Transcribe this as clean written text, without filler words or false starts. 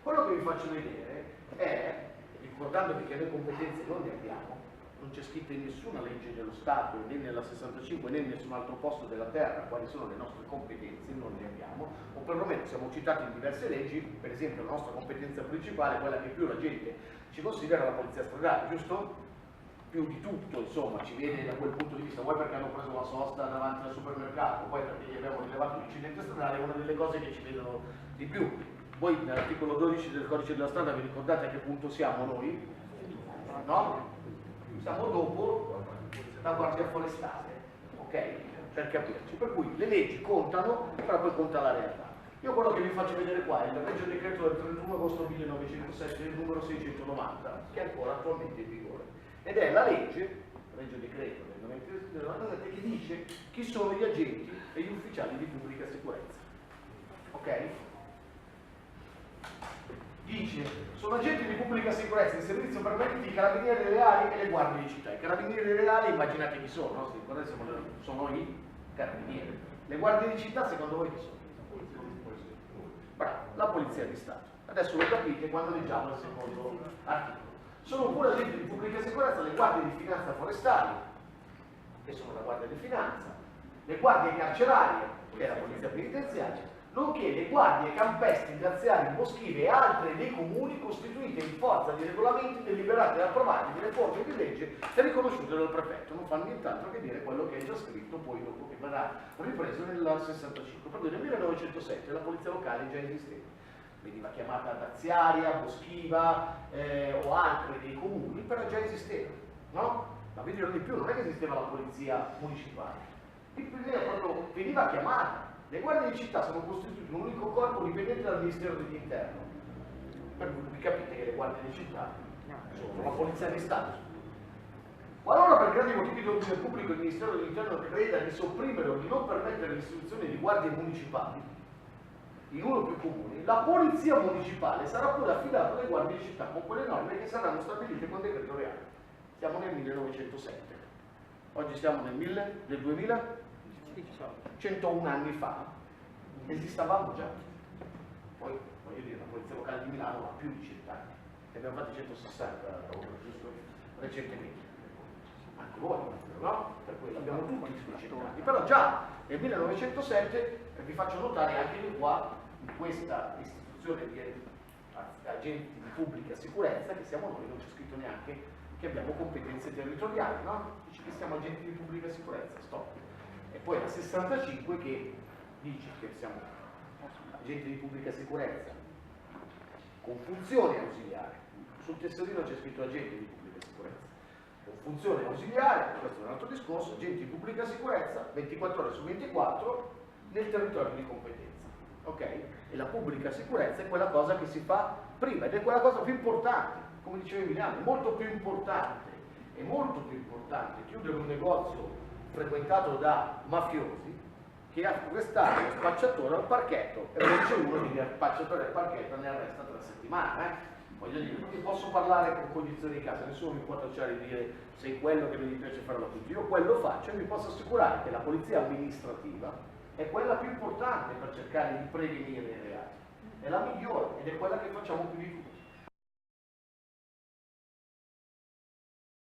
Quello che vi faccio vedere è, ricordandovi che noi competenze non ne abbiamo, non c'è scritto in nessuna legge dello Stato, né nella 65 né in nessun altro posto della terra quali sono le nostre competenze, non ne abbiamo, o perlomeno siamo citati in diverse leggi. Per esempio la nostra competenza principale, quella che più la gente ci considera, la polizia stradale, giusto? Più di tutto, insomma, ci vede da quel punto di vista, vuoi perché hanno preso la sosta davanti al supermercato, poi perché gli abbiamo rilevato l'incidente stradale, è una delle cose che ci vedono di più. Voi nell'articolo 12 del codice della strada vi ricordate a che punto siamo noi? No? Siamo dopo la Guardia Forestale, ok? Per capirci. Per cui le leggi contano, però poi conta la realtà. Io quello che vi faccio vedere qua è il Regio Decreto del 31 agosto 1907, il numero 690, che è ancora attualmente in vigore. Ed è la legge, il Regio Decreto del 1997, che dice chi sono gli agenti e gli ufficiali di pubblica sicurezza. Ok? Dice, sono agenti di pubblica sicurezza in servizio permanente i carabinieri reali e le guardie di città. I carabinieri reali immaginate chi sono, no? Sono i carabinieri. Le guardie di città secondo voi chi sono? Bravo, la polizia di Stato. Adesso lo capite quando leggiamo il secondo articolo. Sono pure agenti di pubblica sicurezza le guardie di finanza forestali, che sono la guardia di finanza, le guardie carcerarie, che è la polizia penitenziaria, nonché le guardie campestri, graziali, boschive e altre dei comuni costituite in forza di regolamenti deliberati e approvati delle forme di legge e riconosciute dal prefetto. Non fanno nient'altro che dire quello che è già scritto poi dopo, che verrà ripreso nel 65. Proprio nel 1907 la polizia locale già esisteva. Veniva chiamata daziaria, boschiva o altre dei comuni, però già esisteva, no? Ma vi dirò di più, non è che esisteva la polizia municipale, veniva chiamata. Le guardie di città sono costituite in un unico corpo dipendente dal Ministero dell'Interno. Per cui capite che le guardie di città sono la polizia di Stato. Qualora per grandi motivi di ordine pubblico il Ministero dell'Interno creda di sopprimere o di non permettere l'istituzione di guardie municipali in uno o più comuni, la polizia municipale sarà pure affidata alle guardie di città con quelle norme che saranno stabilite con decreto reale. Siamo nel 1907. Oggi siamo nel 2000? 101 anni fa esistevamo già. Poi voglio dire, la polizia locale di Milano ha più di 100 anni, ne abbiamo fatti 160 giusto recentemente, anche voi, no? Per cui abbiamo tutti sui 100 anni, però già nel 1907 vi faccio notare anche di qua, in questa istituzione di agenti di pubblica sicurezza, che siamo noi, non c'è scritto neanche che abbiamo competenze territoriali, no? Dice che siamo agenti di pubblica sicurezza, stop. E poi la 65 che dice che siamo agenti di pubblica sicurezza con funzione ausiliare. Sul tesserino c'è scritto agenti di pubblica sicurezza con funzione ausiliare, questo è un altro discorso, agenti di pubblica sicurezza 24 ore su 24 nel territorio di competenza. Ok? E la pubblica sicurezza è quella cosa che si fa prima ed è quella cosa più importante, come diceva Emiliano, è molto più importante chiudere un negozio frequentato da mafiosi che arrestare lo spacciatore al parchetto, e non c'è uno che il spacciatore al parchetto ne arresta 3 settimane. Voglio dire, non posso parlare con cognizione di casa, nessuno mi può tacciare di dire sei quello che non gli piace fare la polizia. Io quello faccio e vi posso assicurare che la polizia amministrativa è quella più importante per cercare di prevenire i reati, è la migliore ed è quella che facciamo più di tutti.